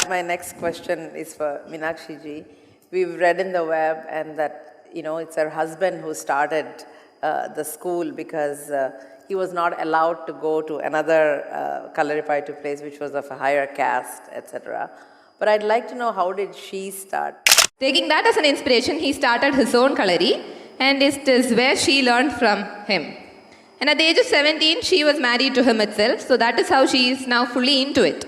My next question is for Meenakshi ji. We've read in the web and that, it's her husband who started the school because he was not allowed to go to another Kalaripayattu place which was of a higher caste, etc. But I'd like to know, how did she start? Taking that as an inspiration, he started his own Kalari, and it is where she learned from him. And at the age of 17, she was married to him itself, so that is how she is now fully into it.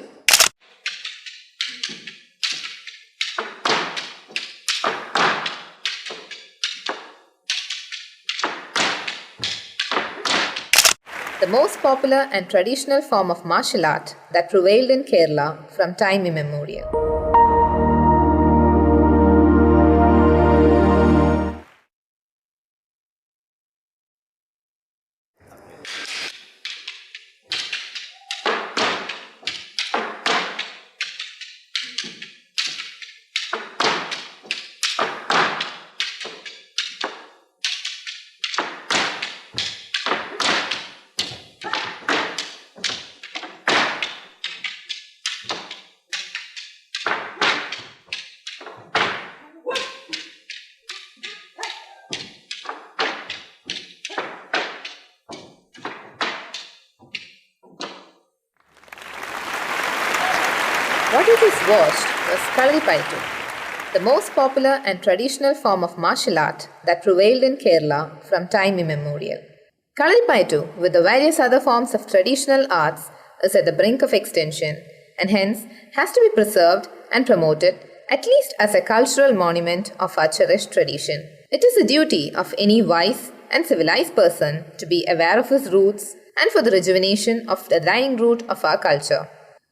The most popular and traditional form of martial art that prevailed in Kerala from time immemorial. What you just watched was Kalaripayattu, the most popular and traditional form of martial art that prevailed in Kerala from time immemorial. Kalaripayattu, with the various other forms of traditional arts, is at the brink of extinction and hence has to be preserved and promoted at least as a cultural monument of our cherished tradition. It is the duty of any wise and civilized person to be aware of his roots and for the rejuvenation of the dying root of our culture.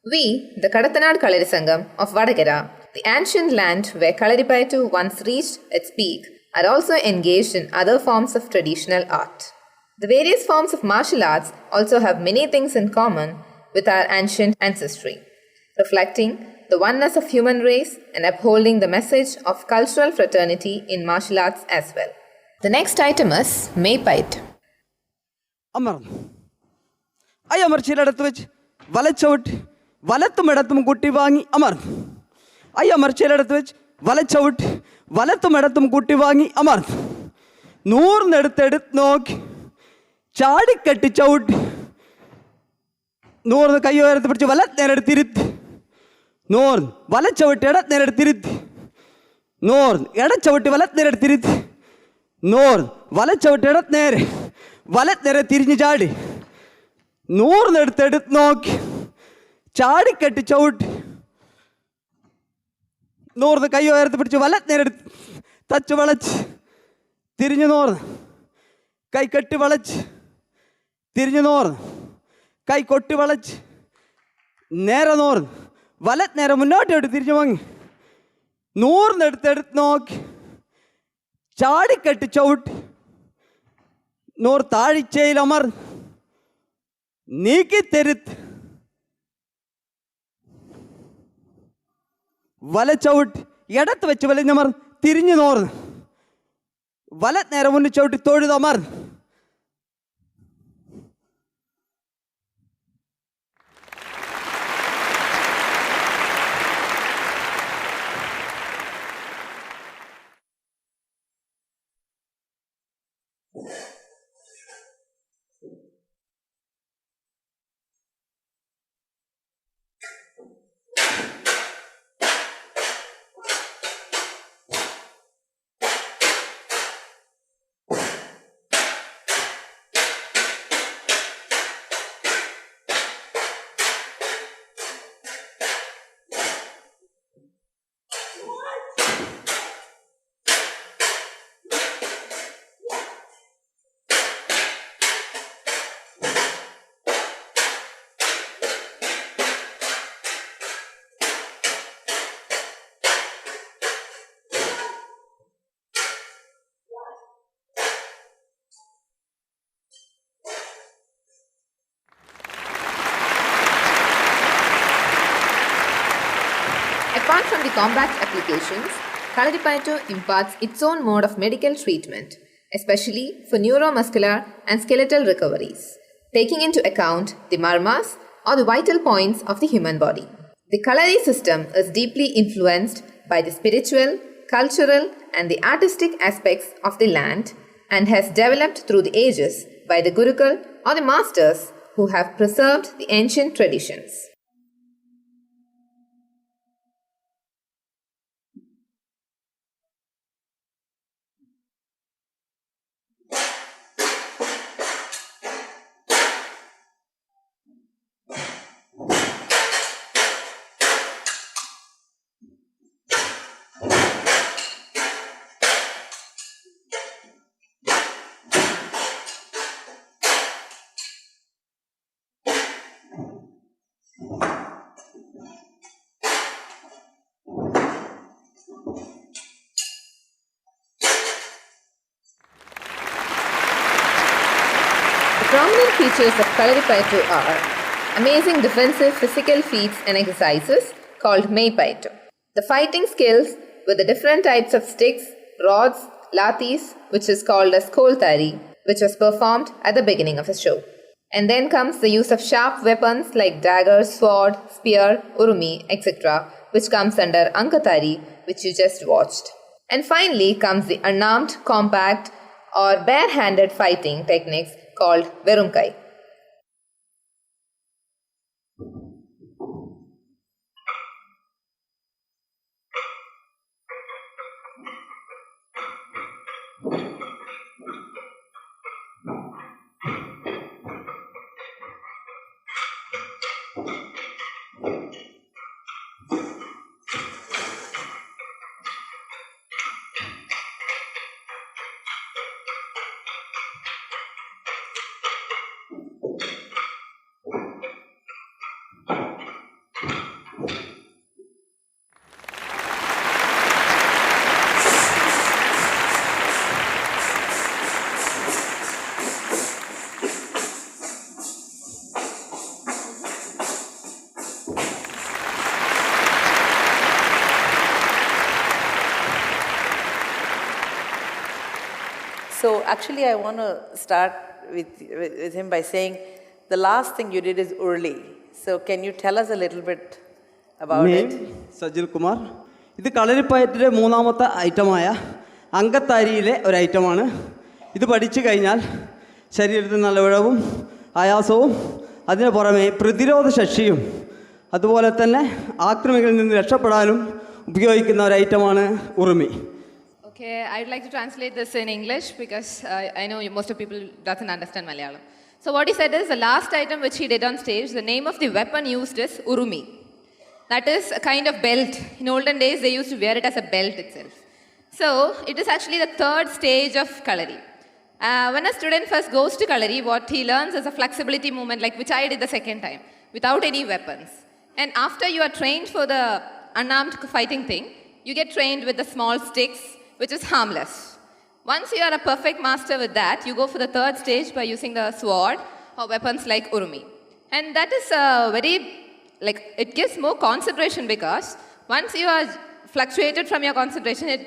We, the Kadathanad Kalari Sangam of Vadagara, the ancient land where Kalaripayattu once reached its peak, are also engaged in other forms of traditional art. The various forms of martial arts also have many things in common with our ancient ancestry, reflecting the oneness of human race and upholding the message of cultural fraternity in martial arts as well. The next item is Maypite. വലത്തും ഇടത്തും കുട്ടി വാങ്ങി അമർന്നു. അമർച്ചയിലെടുത്ത് വെച്ച് വലച്ചവിട്ട് വലത്തും ഇടത്തും കുട്ടി വാങ്ങി അമർന്നു. 100 നോക്കി ചാടിക്കെട്ടി ചവിട്ടി 100 കൈ ഉയർത്തി പിടിച്ച് വലത്തേരെടുത്തിരുത്തി 100 വലച്ചവിട്ടി ഇടത്തേരെടുത്തിരുത്തി 100 ഇടച്ചവിട്ടി വലത്തേരെടുത്തിരുത്തി 100 വലച്ചവിട്ടി ഇടത്തേരെ വലത്തേരെ തിരിഞ്ഞ് ചാടി 100 നോക്കി ചാടിക്കെട്ടി ചവിട്ടി 100 കൈ ഉയർത്തി പിടിച്ച് വലത്തേരെടുത്ത് തച്ച് വളച്ച് തിരിഞ്ഞ് 100 കൈ കെട്ടി വളച്ച് തിരിഞ്ഞ് 100 കൈ കൊട്ടി വളച്ച് നേരെ 100 വലത്തേരെ മുന്നോട്ടോട്ട് തിരിഞ്ഞു വാങ്ങി 100 എടുത്ത് നോക്കി ചാടിക്കെട്ടി ചവിട്ടി 100 താഴ്ചയിൽ അമർന്ന് നീക്കി തെരുത്ത് വലച്ചവിട്ട് ഇടത്ത് വെച്ച് വലിഞ്ഞമർ തിരിഞ്ഞു 100 വലത്തേരെ മുന്നിൽ ചവിട്ടി തൊഴുതമർന്ന് Apart from the combat applications, Kalaripayattu imparts its own mode of medical treatment, especially for neuromuscular and skeletal recoveries, taking into account the marmas or the vital points of the human body. The Kalari system is deeply influenced by the spiritual, cultural, and the artistic aspects of the land and has developed through the ages by the Gurukul or the masters who have preserved the ancient traditions. The prominent features of Kalaripayattu are amazing defensive physical feats and exercises called Meipayattu. The fighting skills with the different types of sticks, rods, lathis, which is called as Kolthari, which was performed at the beginning of the show. And then comes the use of sharp weapons like dagger, sword, spear, urumi, etc., which comes under Ankathari, which you just watched. And finally comes the unarmed, compact, or bare-handed fighting techniques called Verumkai. So actually, I want to start with him by saying the last thing you did is Urli. So can you tell us a little bit about Name, it? Sajil Kumar. ഇത് കളരിപ്പയറ്റിലെ മൂന്നാമത്തെ ഐറ്റമായ അങ്കത്താരിയിലെ ഒരു ഐറ്റമാണ്. ഇത് പഠിച്ചു കഴിഞ്ഞാൽ ശരീരത്തിന് നല്ല വിഴവും ആയാസവും അതിന് പുറമെ പ്രതിരോധ ശേഷിയും അതുപോലെ തന്നെ ആക്രമികളിൽ നിന്ന് രക്ഷപ്പെടാനും ഉപയോഗിക്കുന്ന ഒരു ഐറ്റമാണ് ഉറുമി. Okay, I'd like to translate this in English because I know most of people doesn't understand Malayalam. So what he said is the last item which he did on stage, the name of the weapon used is urumi. That is a kind of belt. In olden days, they used to wear it as a belt itself. So it is actually the third stage of Kalari. When a student first goes to Kalari, what he learns is a flexibility movement, like which I did the second time, without any weapons. And after you are trained for the unarmed fighting thing, you get trained with the small sticks, which is harmless. Once you are a perfect master with that, you go for the third stage by using the sword or weapons like urumi. And that is it gives more concentration because once you are fluctuated from your concentration, it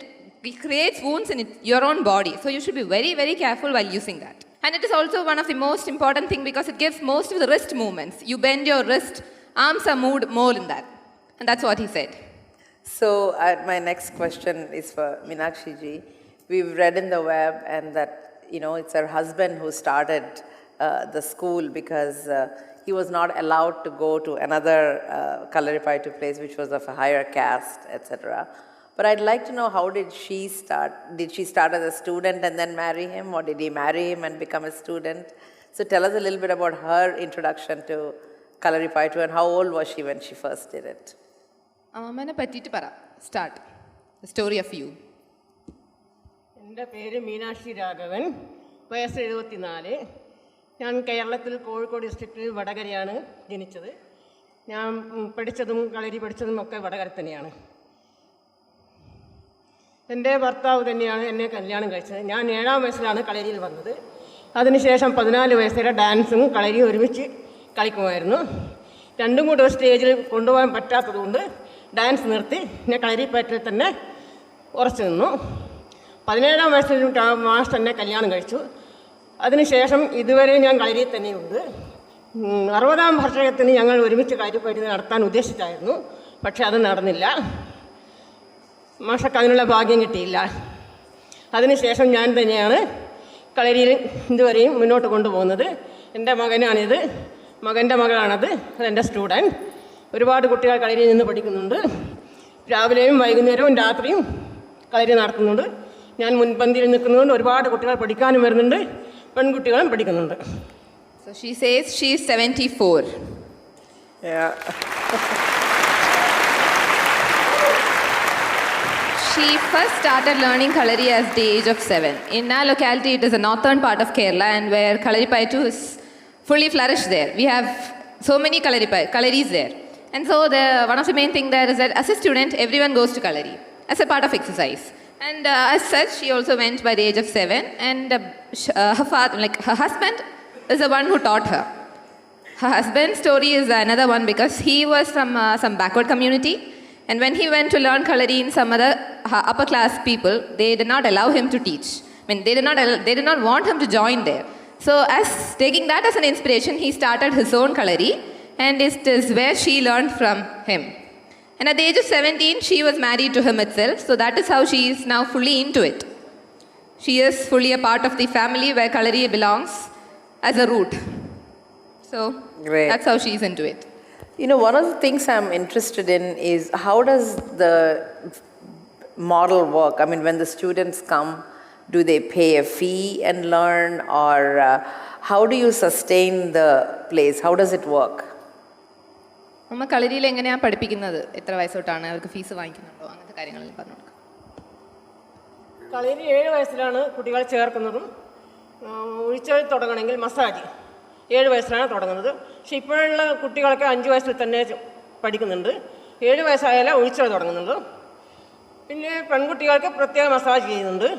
creates wounds in your own body. So you should be very, very careful while using that. And it is also one of the most important thing because it gives most of the wrist movements. You bend your wrist, arms are moved more in that. And that's what he said. So my next question is for Meenakshi ji. We've read in the web and that, it's her husband who started the school because he was not allowed to go to another Kalaripayattu place which was of a higher caste, etc. But I'd like to know, how did she start? Did she start as a student and then marry him, or did he marry him and become a student? So tell us a little bit about her introduction to Kalaripayattu and how old was she when she first did it? അമ്മനെ പറ്റിയിട്ട് പറ. Start the story of you. എൻ്റെ പേര് മീനാക്ഷി രാഘവൻ, വയസ്സ് 74. ഞാൻ കേരളത്തിൽ കോഴിക്കോട് ഡിസ്ട്രിക്റ്റിൽ വടകരയാണ് ജനിച്ചത്. ഞാൻ പഠിച്ചതും കളരി പഠിച്ചതും ഒക്കെ വടകര തന്നെയാണ്. എൻ്റെ ഭർത്താവ് തന്നെയാണ് എന്നെ കല്യാണം കഴിച്ചത്. ഞാൻ 7-ാം വയസ്സിലാണ് കളരിയിൽ വന്നത്. അതിനുശേഷം 14 വയസ്സ് വരെ ഡാൻസും കളരിയും ഒരുമിച്ച് കളിക്കുമായിരുന്നു. രണ്ടും കൂടെ ഒരു സ്റ്റേജിൽ കൊണ്ടുപോകാൻ പറ്റാത്തതുകൊണ്ട് ഡാൻസ് നിർത്തി ഞാൻ കളരിപ്പയറ്റിൽ തന്നെ ഉറച്ചു നിന്നു. 17-ാം വയസ്സിൽ മാസ്റ്റർ എന്നെ കല്യാണം കഴിച്ചു. അതിനുശേഷം ഇതുവരെ ഞാൻ കളരിയിൽ തന്നെയുണ്ട്. 60-ാം വാർഷികത്തിന് ഞങ്ങൾ ഒരുമിച്ച് കാര്യപരിപാടി നടത്താൻ ഉദ്ദേശിച്ചായിരുന്നു. പക്ഷെ അത് നടന്നില്ല. മാഷക്ക് അതിനുള്ള ഭാഗ്യം കിട്ടിയില്ല. അതിനുശേഷം ഞാൻ തന്നെയാണ് കളരിയിൽ ഇതുവരെയും മുന്നോട്ട് കൊണ്ടുപോകുന്നത്. എൻ്റെ മകനാണിത്, മകൻ്റെ മകളാണത്, അതെൻ്റെ സ്റ്റുഡൻറ്റ്. ഒരുപാട് കുട്ടികൾ കളരിയിൽ നിന്ന് പഠിക്കുന്നുണ്ട്. രാവിലെയും വൈകുന്നേരവും രാത്രിയും കളരി നടത്തുന്നുണ്ട്. ഞാൻ മുൻപന്തിയിൽ നിൽക്കുന്നതുകൊണ്ട് ഒരുപാട് കുട്ടികൾ പഠിക്കാനും വരുന്നുണ്ട്, പെൺകുട്ടികളും പഠിക്കുന്നുണ്ട്. So she says she is 74. Yeah. She first started learning Kalari at the age of 7. In our locality, it is a northern part of Kerala, and where Kalari Paitu is fully flourished there. We have so many Kalaris there. And so one of the main things there is that as a student, everyone goes to Kalari as a part of exercise. And as such, she also went by the age of 7. And her father, like her husband, is the one who taught her. Her husband's story is another one because he was from some backward community. And when he went to learn Kalari in some other upper class people, they did not allow him to teach. I mean, they did not want him to join there. So as taking that as an inspiration, he started his own Kalari, and it is where she learned from him. And at the age of 17, she was married to him itself. So that is how she is now fully into it. She is fully a part of the family where Kalari belongs as a root. So Great. that's how she is into it. You know, one of the things I'm interested in is how does the model work? I mean, when the students come, do they pay a fee and learn, or how do you sustain the place? How does it work? നമ്മൾ കളരിയിൽ എങ്ങനെയാണ് പഠിപ്പിക്കുന്നത്? എത്ര വയസ്സോട്ടാണ് അവർക്ക് fees വാങ്ങിക്കുന്നുണ്ടോ? അങ്ങനത്തെ കാര്യങ്ങളിൽ പറഞ്ഞു കൊടുക്കാം. കളരി 7 വയസ്സിലാണ് കുട്ടികളെ ചേർക്കുന്നതും. ഉഴിച്ചൽ തുടങ്ങണമെങ്കിൽ മസാജ് 7 വയസ്സിലാണ് തുടങ്ങുന്നത്. പക്ഷെ ഇപ്പോഴുള്ള കുട്ടികളൊക്കെ 5 വയസ്സിൽ തന്നെ പഠിക്കുന്നുണ്ട്. 7 വയസ്സായാലേ ഉഴിച്ചൽ തുടങ്ങുന്നുള്ളൂ. പിന്നെ പെൺകുട്ടികൾക്ക് പ്രത്യേക മസാജ് ചെയ്യുന്നുണ്ട്.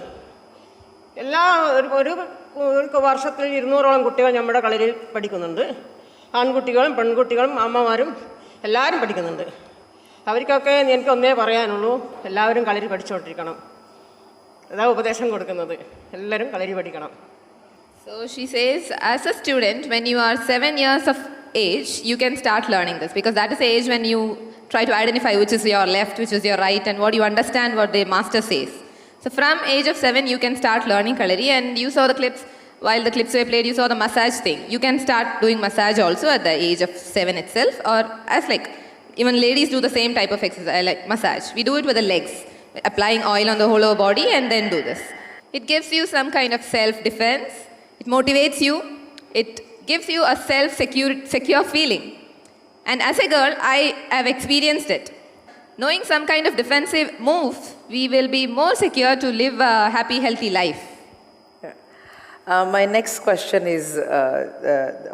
ഒരു വർഷത്തിൽ 200ഓളം കുട്ടികൾ നമ്മുടെ കളരിയിൽ പഠിക്കുന്നുണ്ട്. ആൺകുട്ടികളും പെൺകുട്ടികളും അമ്മമാരും എല്ലാവരും പഠിക്കുന്നുണ്ട്. അവർക്കൊക്കെ എനിക്ക് ഒന്നേ പറയാനുള്ളൂ, എല്ലാവരും കളരി പഠിച്ചുകൊണ്ടിരിക്കണം. അതാ ഉപദേശം കൊടുക്കുന്നത്, എല്ലാവരും കളരി പഠിക്കണം. So she says, as a student, when you are 7 years of age, you can start learning this, because that is the age when you try to identify which is your left, which is your right, and what you understand what the master says. So from age of 7, you can start learning Kalari, and you saw the clips. While the clips were played, you saw the massage thing. You can start doing massage also at the age of 7 itself, or as like even ladies do the same type of exercise, like massage. We do it with the legs, applying oil on the whole of the body and then do this. It gives you some kind of self-defense. It motivates you. It gives you a secure feeling. And as a girl, I have experienced it. Knowing some kind of defensive moves, we will be more secure to live a happy, healthy life. My next question is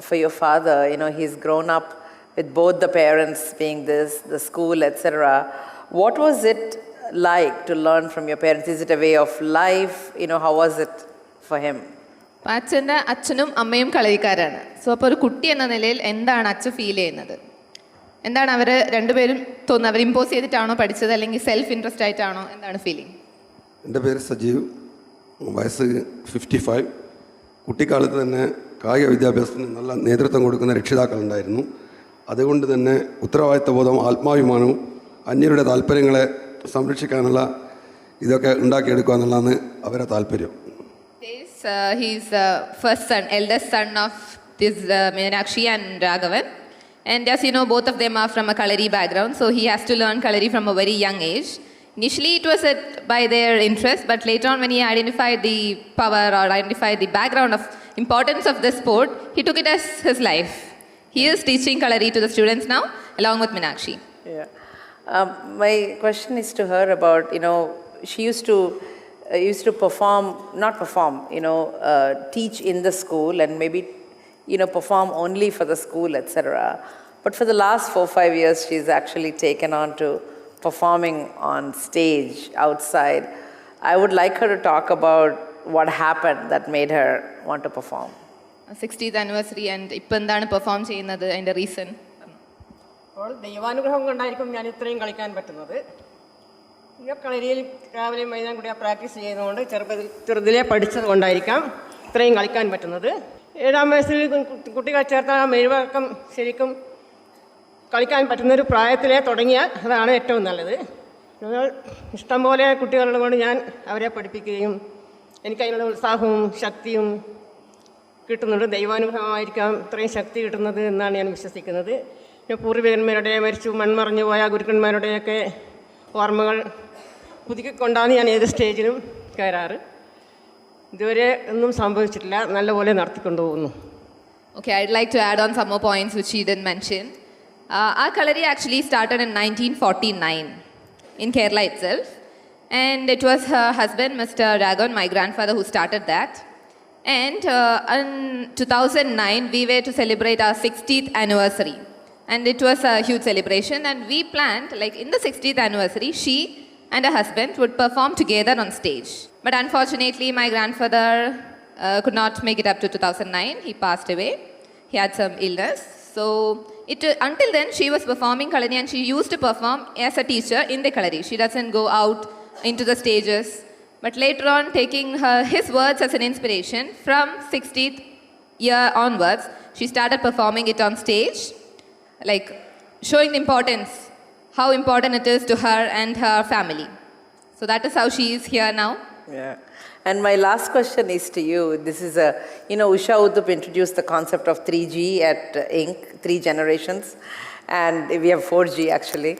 for your father. You know, he's grown up with both the parents being this, the school, etc. What was it like to learn from your parents? Is it a way of life? You know, how was it for him? അച്ഛൻ്റെ അച്ഛനും അമ്മയും കളരിക്കാരാണ്. So അപ്പോൾ ഒരു കുട്ടി എന്ന നിലയിൽ എന്താണ് അച്ഛൻ ഫീൽ ചെയ്യുന്നത്? എന്താണ് അവർ രണ്ടുപേരും തോന്നുന്നത്? അവർ ഇമ്പോസ് ചെയ്തിട്ടാണോ പഠിച്ചത്, അല്ലെങ്കിൽ സെൽഫ് ഇൻട്രസ്റ്റ് ആയിട്ടാണോ? എന്താണ് ഫീലിംഗ്? എൻ്റെ പേര് സജീവ്, വയസ്സ് 55. കുട്ടിക്കാലത്ത് തന്നെ കായിക വിദ്യാഭ്യാസത്തിന് നല്ല നേതൃത്വം കൊടുക്കുന്ന രക്ഷിതാക്കളുണ്ടായിരുന്നു. അതുകൊണ്ട് തന്നെ ഉത്തരവാദിത്വബോധവും ആത്മാഭിമാനവും അന്യരുടെ താല്പര്യങ്ങളെ സംരക്ഷിക്കാനുള്ള ഇതൊക്കെ ഉണ്ടാക്കിയെടുക്കുക എന്നുള്ളതാണ് അവരുടെ താല്പര്യം. He's first son, eldest son of this Meenakshi and Raghavan. And as you know, both of them are from a Kalari background, so he has to learn Kalari from a very young age. Initially, it was by their interest, but later on, when he identified the power or identified the background of importance of this sport, he took it as his life. He is teaching Kalari to the students now, along with Meenakshi. Yeah. My question is to her about, you know, she used to perform, not perform, you know, teach in the school and maybe, you know, perform only for the school, etc. But for the last 4-5 years, she's actually taken on to performing on stage outside. I would like her to talk about what happened that made her want to perform. 60th anniversary and ഇപ്പോൾ എന്താണ് perform ചെയ്യുന്നത്, അതിൻ്റെ reason? അപ്പോൾ ദൈവാനുഗ്രഹം കൊണ്ടായിരിക്കും ഞാൻ ഇത്രയും കളിക്കാൻ പറ്റുന്നത്. കളരിയിൽ രാവിലെയും വൈകുന്നേരം കൂടി പ്രാക്ടീസ് ചെയ്യുന്നതുകൊണ്ട് ചെറുതിലെ പഠിച്ചത് കൊണ്ടായിരിക്കാം ഇത്രയും കളിക്കാൻ പറ്റുന്നത്. 7-ാം വയസ്സിൽ കുട്ടികളെ ചേർത്താൽ ആ മെയ്വഴക്കം ശരിക്കും കളിക്കാൻ പറ്റുന്നൊരു പ്രായത്തിലേ തുടങ്ങിയാൽ അതാണ് ഏറ്റവും നല്ലത്. ഞങ്ങൾ ഇഷ്ടംപോലെ കുട്ടികളുടെ കൊണ്ട് ഞാൻ അവരെ പഠിപ്പിക്കുകയും എനിക്കതിനുള്ള ഉത്സാഹവും ശക്തിയും കിട്ടുന്നുണ്ട്. ദൈവാനുഗ്രഹമായിരിക്കാം ഇത്രയും ശക്തി കിട്ടുന്നത് എന്നാണ് ഞാൻ വിശ്വസിക്കുന്നത്. പിന്നെ പൂർവികന്മാരുടെ മരിച്ചു മൺമറഞ്ഞു പോയ ഗുരുക്കന്മാരുടെയൊക്കെ ഓർമ്മകൾ പുതുക്കിക്കൊണ്ടാണ് ഞാൻ ഏത് സ്റ്റേജിലും കയറാറ്. ഇതുവരെ ഒന്നും സംഭവിച്ചിട്ടില്ല, നല്ലപോലെ നടത്തിക്കൊണ്ടുപോകുന്നു. Okay, I'd like to add on some more points which she didn't mention. Our Kalari actually started in 1949 in Kerala itself. And it was her husband, Mr. Ragon, my grandfather, who started that. And in 2009, we were to celebrate our 60th anniversary. And it was a huge celebration. And we planned, like in the 60th anniversary, she and her husband would perform together on stage. But unfortunately, my grandfather could not make it up to 2009. He passed away. He had some illness. So until then, she was performing Kalari, and she used to perform as a teacher in the Kalari. She doesn't go out into the stages. But later on, taking his words as an inspiration, from 60th year onwards, she started performing it on stage, like showing the importance, how important it is to her and her family. So that is how she is here now. Yeah. And my last question is to you. This is Usha Uddup introduced the concept of 3G at Inc., 3 generations. And we have 4G actually.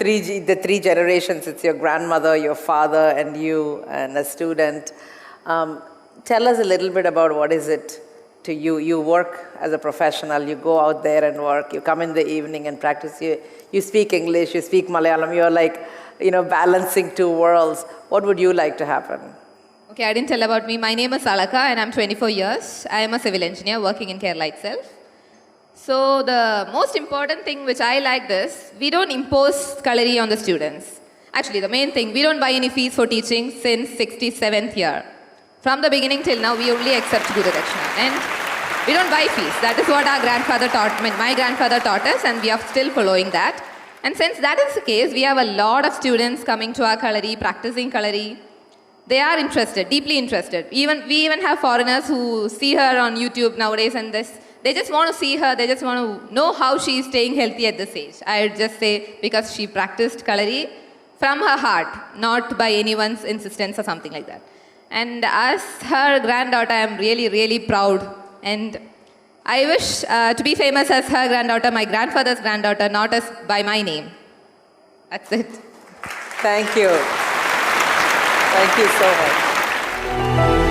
3G, the 3 generations, it's your grandmother, your father, and you, and a student. Tell us a little bit about what is it to you. You work as a professional, you go out there and work, you come in the evening and practice. You speak English, you speak Malayalam, you're like, balancing 2 worlds. What would you like to happen? Okay, I didn't tell about me. My name is Alaka and I'm 24 years. I am a civil engineer working in Kerala itself. So the most important thing which I like this, we don't impose Kalari on the students. Actually, the main thing, we don't buy any fees for teaching since 67th year. From the beginning till now, we only accept Guru Dakshina. And we don't buy fees. That is what our grandfather taught, my grandfather taught us, and we are still following that. And since that is the case, we have a lot of students coming to our Kalari, practicing Kalari. They are interested, deeply interested. We even have foreigners who see her on YouTube nowadays, and they just want to see her, they just want to know how she is staying healthy at this age. I would just say because she practiced Kalari from her heart, not by anyone's insistence or something like that. And as her granddaughter, I am really, really proud. And I wish to be famous as her granddaughter, my grandfather's granddaughter, not as by my name. That's it. Thank you. Thank you so much.